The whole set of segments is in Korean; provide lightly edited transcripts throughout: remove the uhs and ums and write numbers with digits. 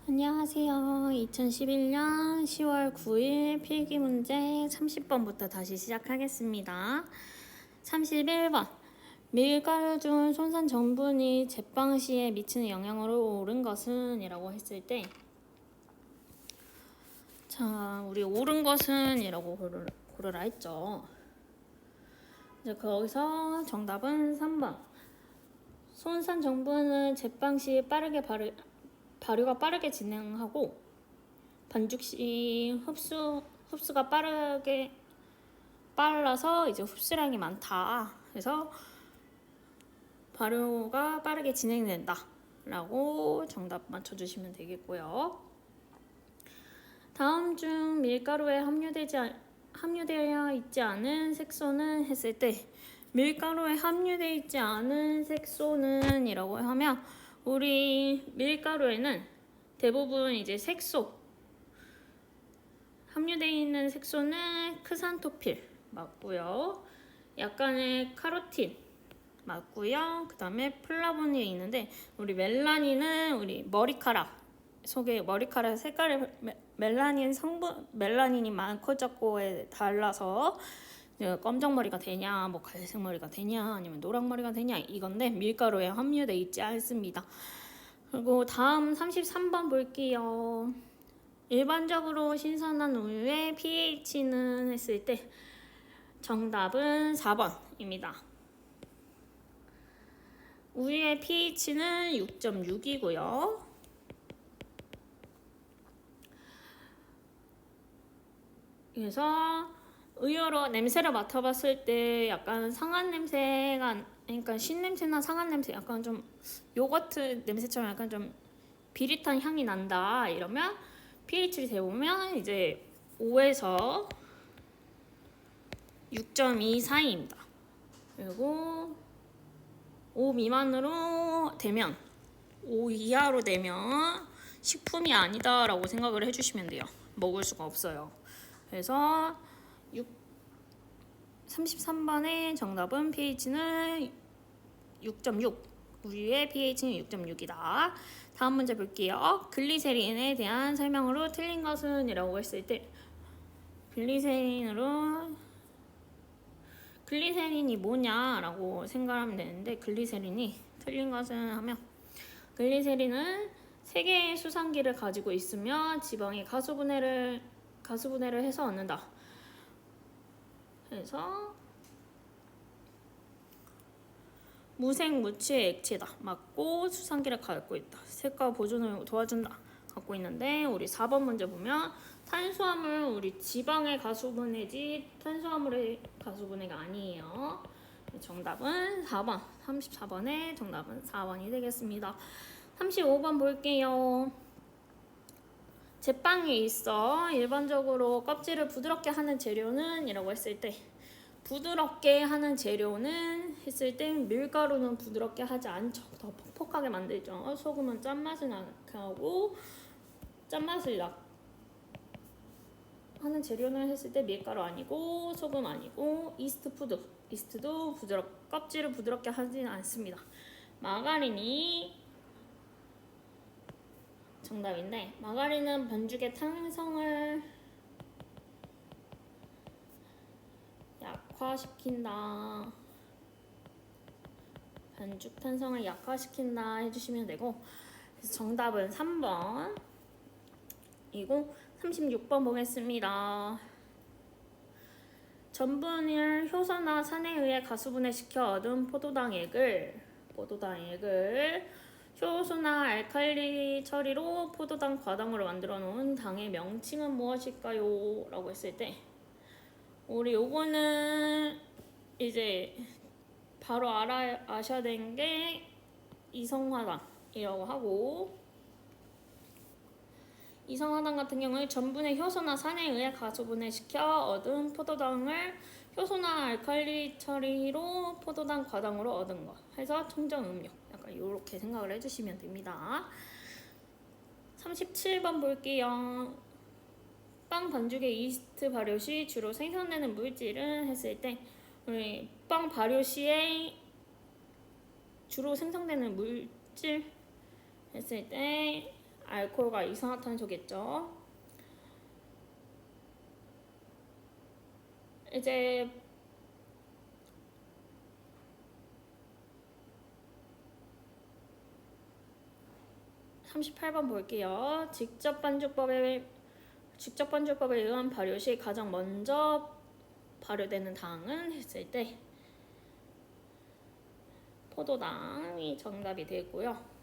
안녕하세요. 2011년 10월 9일 필기문제 30번부터 다시 시작하겠습니다. 31번 밀가루 중 손산 전분이 제빵 시에 미치는 영향으로 옳은 것은? 이라고 했을 때, 자, 우리 옳은 것은? 이라고 고르라 했죠. 이제 거기서 정답은 3번. 손산 전분은 제빵 시 발효가 빠르게 진행하고 반죽 시 흡수가 빨라서 이제 흡수량이 많다. 그래서 발효가 빠르게 진행된다 라고 정답 맞춰주시면 되겠고요. 다음 중 밀가루에 함유되어 있지 않은 색소는? 했을 때, 밀가루에 함유되어 있지 않은 색소는? 이라고 하면 우리 밀가루에는 대부분 이제 색소, 함유되어 있는 색소는 크산토필 맞고요. 약간의 카로틴 맞고요. 그 다음에 플라보닌이 있는데, 우리 멜라닌은 우리 머리카락 속에 머리카락 색깔의 멜라닌이 많고 적고에 달라서 검정 머리가 되냐, 뭐 갈색 머리가 되냐, 아니면 노랑 머리가 되냐, 이건데 밀가루에 함유되어 있지 않습니다. 그리고 다음 33번 볼게요. 일반적으로 신선한 우유의 pH는? 했을 때 정답은 4번입니다. 우유의 pH는 6.6이고요. 그래서 의외로 냄새를 맡아봤을 때 약간 상한 냄새가, 그러니까 신냄새나 상한 냄새, 약간 좀 요거트 냄새처럼 약간 좀 비릿한 향이 난다 이러면 pH를 재보면 이제 5에서 6.2 사이입니다. 그리고 5 미만으로 되면, 5 이하로 되면 식품이 아니다 라고 생각을 해주시면 돼요. 먹을 수가 없어요. 그래서 33번의 정답은 pH는 6.6, 우유의 pH는 6.6이다. 다음 문제 볼게요. 글리세린에 대한 설명으로 틀린 것은? 이라고 했을 때, 글리세린이 뭐냐라고 생각하면 되는데, 글리세린이 틀린 것은 하면, 글리세린은 3개의 수상기를 가지고 있으며 지방의 가수분해를 해서 얻는다. 그래서 무색무취의 액체다. 맞고 수상기를 갖고 있다. 색과 보존을 도와준다. 갖고 있는데, 우리 4번 문제 보면 탄수화물, 우리 지방의 가수분해지 탄수화물의 가수분해가 아니에요. 정답은 4번. 34번의 정답은 4번이 되겠습니다. 35번 볼게요. 제빵에 있어 일반적으로 껍질을 부드럽게 하는 재료는? 이라고 했을 때, 부드럽게 하는 재료는? 했을 때 밀가루는 부드럽게 하지 않죠. 더 퍽퍽하게 만들죠. 소금은 짠맛을 나게 하고, 짠맛을 하는 재료는? 했을 때 밀가루 아니고 소금 아니고 이스트도 껍질을 부드럽게 하지는 않습니다. 마가린이 정답인데, 마가린은 반죽의 탄성을 약화시킨다. 반죽 탄성을 약화시킨다 해주시면 되고, 그래서 정답은 3번이고 36번 보겠습니다. 전분을 효소나 산에 의해 가수분해시켜 얻은 포도당액을 효소나 알칼리 처리로 포도당 과당으로 만들어 놓은 당의 명칭은 무엇일까요? 라고 했을 때, 우리 요거는 이제 바로 아셔야 되는 게 이성화당이라고 하고, 이성화당 같은 경우는 전분의 효소나 산에 의해 가수분해시켜 얻은 포도당을 효소나 알칼리 처리로 포도당 과당으로 얻은 것 해서 청정음료, 약간 이렇게 생각을 해주시면 됩니다. 37번 볼게요. 빵 반죽의 이스트 발효 시 주로 생성되는 물질은? 했을 때, 우리 빵 발효 시에 주로 생성되는 물질 했을 때 알코올과 이산화탄소겠죠. 이제 38번 볼게요. 직접 반죽법에 의한 발효 시 가장 먼저 발효되는 당은 했을 때 포도당이 정답이 되고요.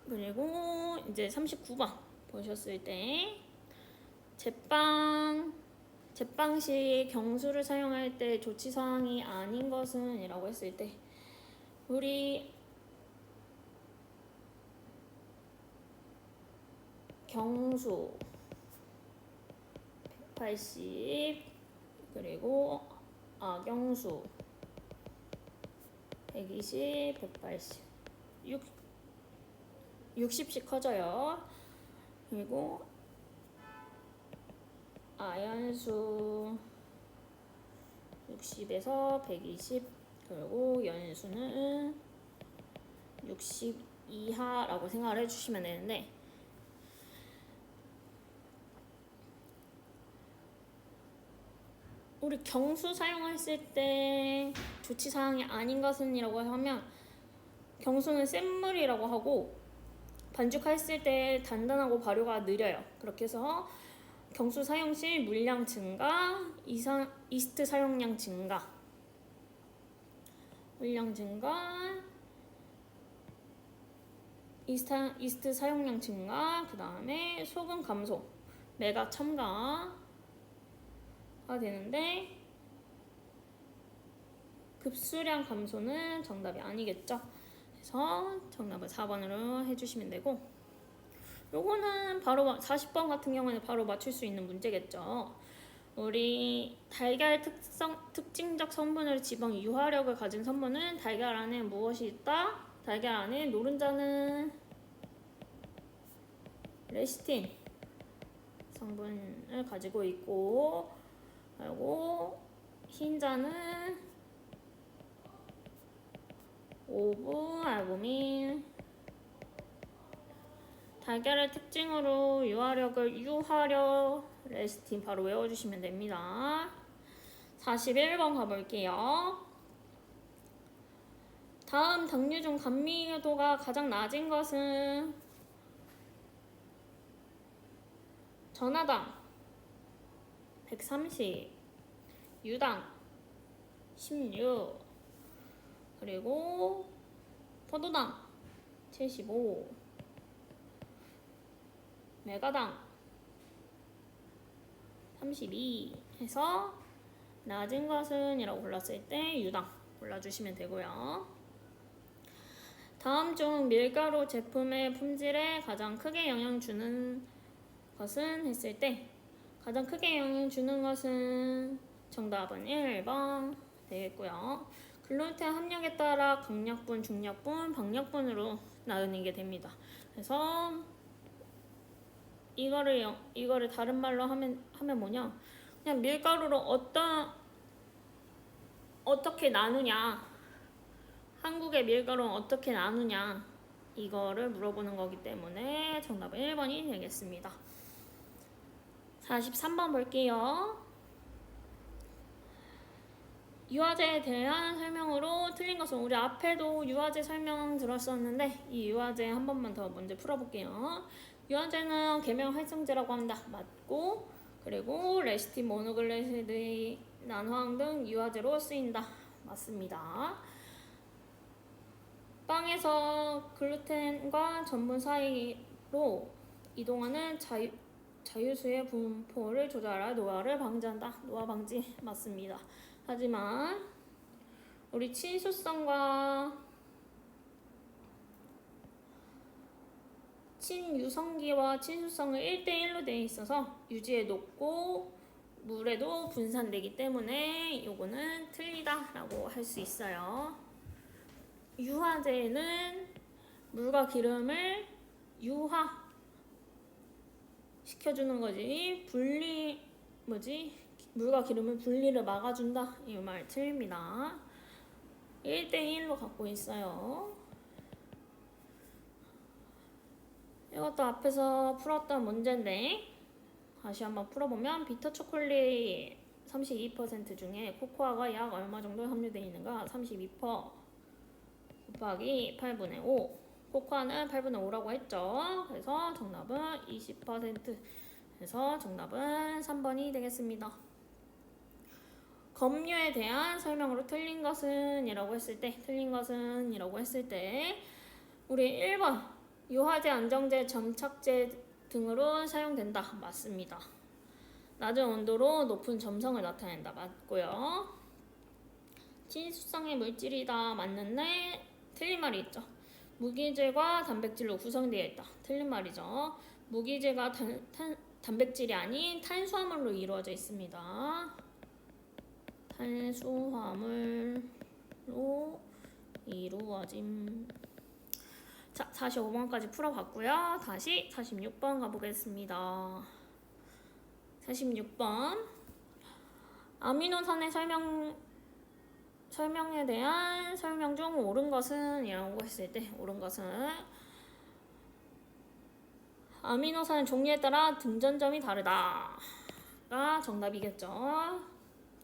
그리고 이제 39번 보셨을 때 제빵 시 경수를 사용할 때 조치사항이 아닌 것은 이라고 했을 때 우리 경수 180 그리고 악영수 120, 180 60씩 커져요. 그리고 아연수 60에서 120 그리고 연수는 60 이하라고 생각을 해주시면 되는데 우리 경수 사용했을 때 조치사항이 아닌 것은 이라고 하면 경수는 센 물이라고 하고 반죽했을 때 단단하고 발효가 느려요. 그렇게 해서 경수 사용 시 물량 증가, 이스트 사용량 증가, 이스트 사용량 증가, 그 다음에 소금 감소, 메가 첨가가 되는데 급수량 감소는 정답이 아니겠죠. 그래서 정답은 4번으로 해주시면 되고 요거는 바로 40번 같은 경우에는 바로 맞출 수 있는 문제겠죠. 우리 달걀 특징적 성분을 지방 유화력을 가진 성분은 달걀 안에 무엇이 있다? 달걀 안에 노른자는 레시틴 성분을 가지고 있고 그리고 흰자는 오브 알부민 달걀의 특징으로 유화력 레시틴 바로 외워주시면 됩니다. 41번 가볼게요. 다음 당류 중 감미도가 가장 낮은 것은 전하당 130, 유당 16, 그리고 포도당 75, 메가당 32 해서 낮은 것은 이라고 골랐을 때 유당 골라주시면 되고요. 다음 중 밀가루 제품의 품질에 가장 크게 영향 주는 것은 했을 때 가장 크게 영향 주는 것은 정답은 1번 되겠고요. 글루텐 함량에 따라 강력분, 중력분, 박력분으로 나누게 됩니다. 그래서 이거를 다른 말로 하면 뭐냐? 그냥 밀가루로 어떻게 나누냐? 한국의 밀가루는 어떻게 나누냐? 이거를 물어보는 거기 때문에 정답은 1번이 되겠습니다. 43번 볼게요. 유화제에 대한 설명으로 틀린 것은 우리 앞에도 유화제 설명 들었었는데 이 유화제 한 번만 더 먼저 풀어볼게요. 유화제는 계면 활성제라고 한다. 맞고 그리고 레시틴, 모노글리세리드, 난황 등 유화제로 쓰인다. 맞습니다. 빵에서 글루텐과 전분 사이로 이동하는 자유수의 분포를 조절하여 노화를 방지한다. 노화 방지 맞습니다. 하지만 우리 친유성기와 친수성은 1대1로 되어 있어서 유지에 높고 물에도 분산되기 때문에 요거는 틀리다라고 할 수 있어요. 유화제는 물과 기름을 유화 시켜주는 거지 물과 기름은 분리를 막아준다 이 말 틀립니다. 1대1로 갖고 있어요. 이것도 앞에서 풀었던 문제인데 다시 한번 풀어보면 비터 초콜릿 32% 중에 코코아가 약 얼마 정도 함유되어 있는가? 32% 곱하기 8분의 5. 코코아는 8분의 5라고 했죠. 그래서 정답은 20%. 그래서 정답은 3번이 되겠습니다. 검류에 대한 설명으로 틀린 것은 이라고 했을 때 우리 1번 유화제, 안정제, 점착제 등으로 사용된다. 맞습니다. 낮은 온도로 높은 점성을 나타낸다. 맞고요. 친수성의 물질이다. 맞는데 틀린 말이 있죠. 무기질과 단백질로 구성되어 있다. 틀린 말이죠. 무기질과 단백질이 아닌 탄수화물로 이루어져 있습니다. 탄수화물로 이루어짐. 자, 45번까지 풀어봤고요. 다시 46번 가보겠습니다. 46번 아미노산의 설명에 대한 설명 중 옳은 것은 이라고 했을 때 옳은 것은 아미노산 종류에 따라 등전점이 다르다가 정답이겠죠.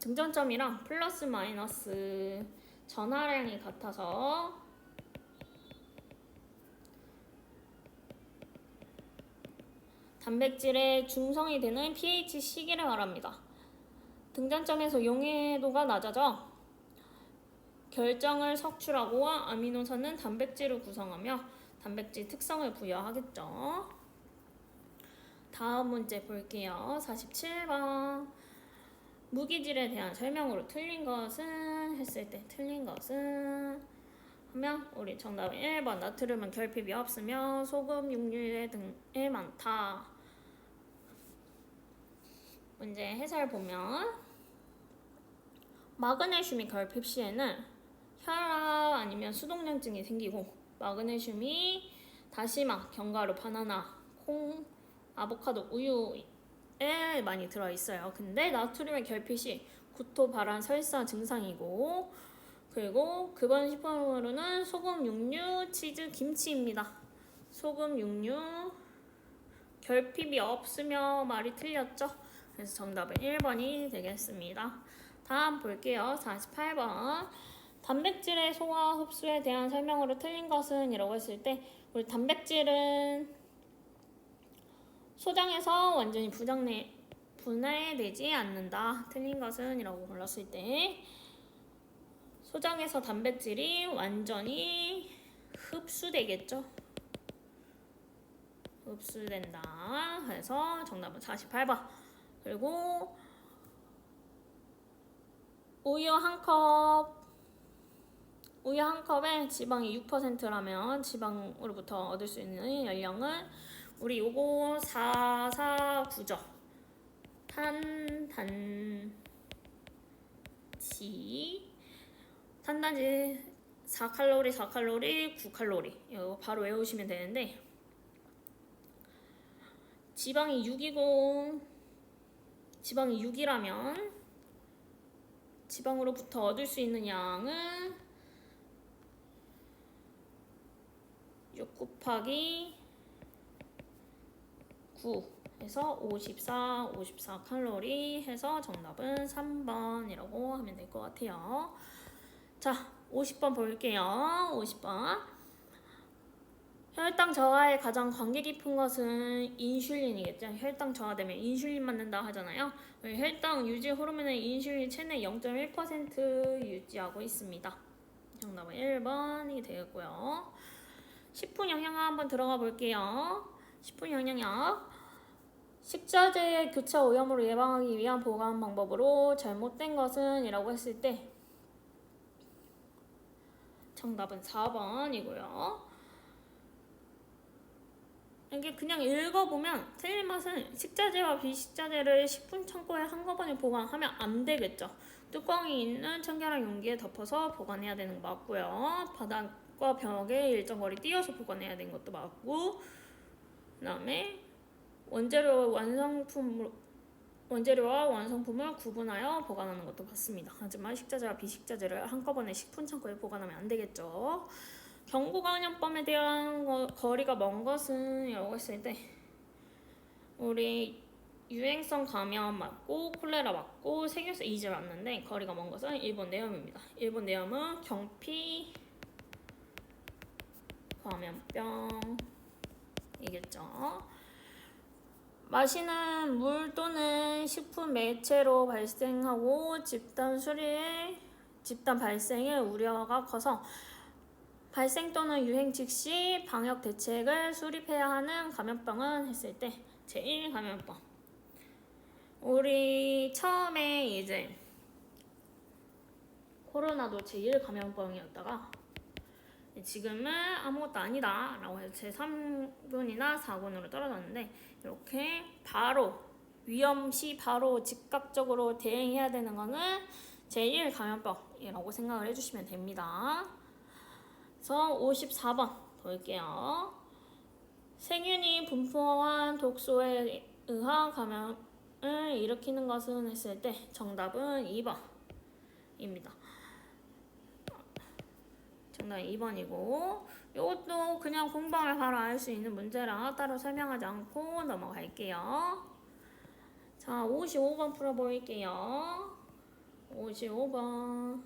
등전점이랑 플러스 마이너스 전하량이 같아서 단백질의 중성이 되는 pH 시기를 말합니다. 등전점에서 용해도가 낮아져 결정을 석출하고 아미노산은 단백질을 구성하며 단백질 특성을 부여하겠죠. 다음 문제 볼게요. 47번 무기질에 대한 설명으로 틀린 것은 했을 때 틀린 것은 하면 우리 정답은 1번 나트륨은 결핍이 없으며 소금, 육류 등에 많다. 문제 해설 보면 마그네슘이 결핍 시에는 혈압 아니면 수동냉증이 생기고 마그네슘이 다시마, 견과류, 바나나, 콩, 아보카도, 우유에 많이 들어있어요. 근데 나트륨의 결핍 시 구토, 발한, 설사 증상이고 그리고 급원 식품으로는 소금, 육류, 치즈, 김치입니다. 소금, 육류, 결핍이 없으며 말이 틀렸죠? 그래서 정답은 1번이 되겠습니다. 다음 볼게요. 48번 단백질의 소화 흡수에 대한 설명으로 틀린 것은 이라고 했을 때 우리 단백질은 소장에서 완전히 분해되지 않는다. 틀린 것은 이라고 골랐을 때 소장에서 단백질이 완전히 흡수되겠죠. 흡수된다. 그래서 정답은 48번. 그리고 우유 한 컵에 지방이 6%라면 지방으로부터 얻을 수 있는 열량은 우리 요거 449죠. 탄단지 4칼로리 9칼로리 이거 바로 외우시면 되는데 지방이 6이라면 지방으로부터 얻을 수 있는 양은 6 곱하기 9 해서 54 칼로리 해서 정답은 3번이라고 하면 될 것 같아요. 자, 50번 볼게요. 50번. 혈당 저하에 가장 관계 깊은 것은 인슐린이겠죠. 혈당 저하되면 인슐린 맞는다 하잖아요. 혈당 유지 호르몬은 인슐린 체내 0.1% 유지하고 있습니다. 정답은 1번이 되겠고요. 식품 영양학 한번 들어가 볼게요. 식품 영양학. 식자재 교차 오염으로 예방하기 위한 보관 방법으로 잘못된 것은 이라고 했을 때 정답은 4번이고요. 이게 그냥 읽어보면 틀린 맛은 식자재와 비식자재를 식품 창고에 한꺼번에 보관하면 안 되겠죠. 뚜껑이 있는 청결한 용기에 덮어서 보관해야 되는 거 맞고요. 바닥과 벽에 일정 거리 띄어서 보관해야 되는 것도 맞고 그 다음에 원재료와 완성품을 구분하여 보관하는 것도 맞습니다. 하지만 식자재와 비식자재를 한꺼번에 식품 창고에 보관하면 안 되겠죠. 경구 감염병에 대한 거리가 먼 것은 이라고 했을 때 우리 유행성 감염 맞고 콜레라 맞고 세균성 이즈 맞는데 거리가 먼 것은 일본 내염입니다. 일본 내염은 경피 감염병이겠죠. 마시는 물 또는 식품 매체로 발생하고 집단 발생의 우려가 커서 발생 또는 유행 즉시 방역 대책을 수립해야 하는 감염병은 했을 때 제1감염병. 우리 처음에 이제 코로나도 제1감염병이었다가 지금은 아무것도 아니다 라고 해서 제3군이나 4군으로 떨어졌는데 이렇게 바로 위험시 바로 즉각적으로 대응해야 되는 거는 제1감염병이라고 생각을 해주시면 됩니다. 그래서 54번 볼게요. 세균이 분포한 독소에 의한 감염을 일으키는 것은 했을 때 정답은 2번입니다. 정답은 2번이고 이것도 그냥 공부하면 바로 알 수 있는 문제라 따로 설명하지 않고 넘어갈게요. 자, 55번 풀어볼게요. 55번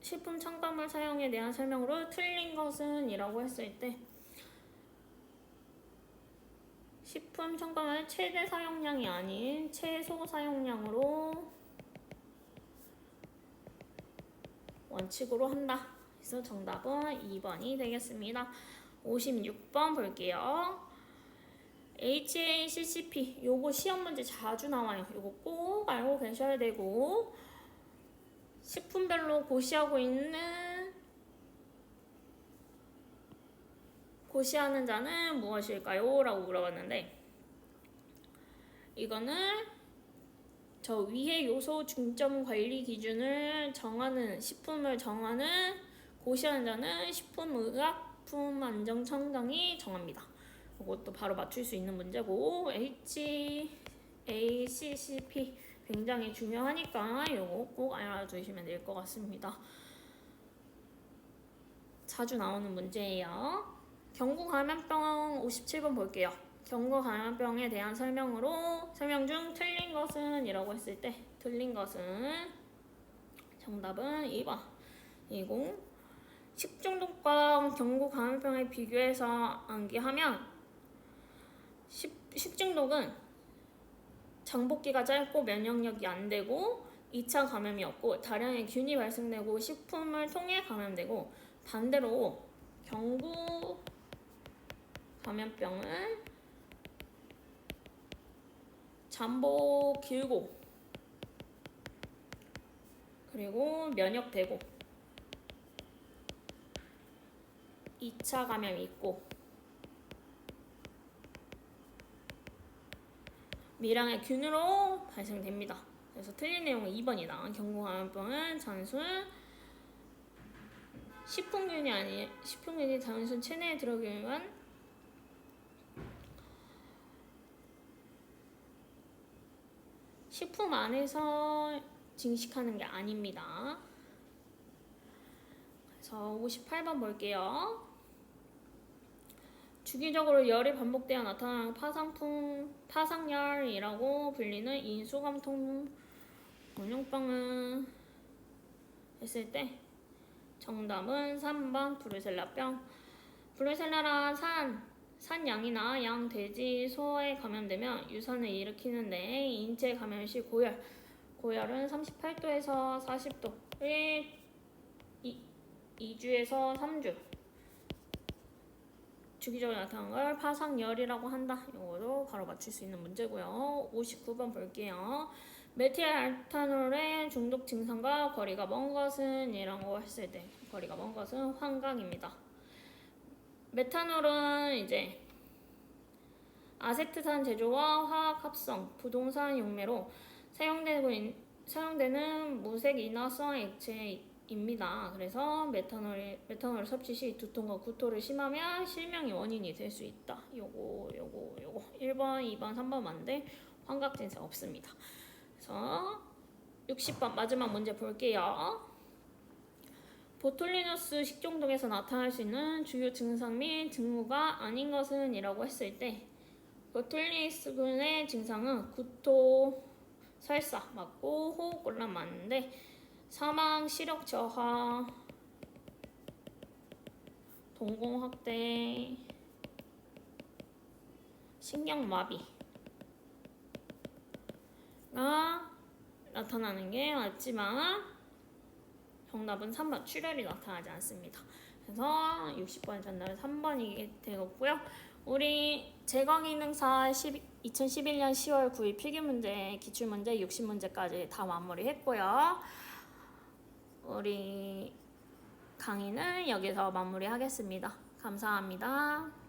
식품 첨가물 사용에 대한 설명으로 틀린 것은 이라고 했을 때 식품 첨가물 최대 사용량이 아닌 최소 사용량으로 원칙으로 한다. 그래서 정답은 2번이 되겠습니다. 56번 볼게요. HACCP 요거 시험 문제 자주 나와요. 요거 꼭 알고 계셔야 되고 식품별로 고시하는 자는 무엇일까요? 라고 물어봤는데 이거는 저 위의 요소 중점 관리 기준을 정하는 식품을 정하는 고시하는 자는 식품의약품안전청정이 정합니다. 이것도 바로 맞출 수 있는 문제고 HACCP 굉장히 중요하니까 이거 꼭 알아두시면 될 것 같습니다. 자주 나오는 문제예요. 경구 감염병 57번 볼게요. 경구 감염병에 대한 설명 중 틀린 것은 이라고 했을 때 틀린 것은 정답은 2번이고 식중독과 경구 감염병에 비교해서 암기하면 식중독은 장복기가 짧고 면역력이 안 되고 2차 감염이 없고 다량의 균이 발생되고 식품을 통해 감염되고 반대로 경구 감염병은 잠복 길고 그리고 면역되고 2차 감염이 있고 미량의 균으로 발생됩니다. 그래서 틀린 내용은 2번이다. 경구 감염병은 단순 식품균이 단순 체내에 들어오기 위한 식품 안에서 증식하는 게 아닙니다. 그래서 58번 볼게요. 주기적으로 열이 반복되어 나타나는 파상열이라고 불리는 인수감통 곤충병은 했을 때 정답은 3번 브루셀라병. 브루셀라라 산양이나 양, 돼지, 소에 감염되면 유산을 일으키는데 인체 감염 시 고열은 38도에서 40도에 2주에서 3주 주기적으로 나타나는 걸 파상열이라고 한다. 이거도 바로 맞출 수 있는 문제고요. 59번 볼게요. 메틸알타놀의 중독 증상과 거리가 먼 것은 이라고 했을 때 거리가 먼 것은 환각입니다. 메탄올은 이제 아세트산 제조와 화학 합성, 부동산 용매로 사용되는 무색 인화성 액체입니다. 그래서 메탄올 섭취 시 두통과 구토를 심하면 실명이 원인이 될 수 있다. 요거 1번, 2번, 3번 맞는데 환각 증상 없습니다. 그래서 60번 마지막 문제 볼게요. 보툴리누스 식중독에서 나타날 수 있는 주요 증상 및 징후가 아닌 것은 이라고 했을 때 보툴리누스균의 증상은 구토, 설사 맞고 호흡곤란 맞는데 사망, 시력 저하, 동공 확대, 신경마비가 나타나는 게 맞지만 정답은 3번 출혈이 나타나지 않습니다. 그래서 60번의 정답은 3번이 되었고요. 우리 제거기능사 2011년 10월 9일 필기문제, 기출문제 60문제까지 다 마무리했고요. 우리 강의는 여기서 마무리하겠습니다. 감사합니다.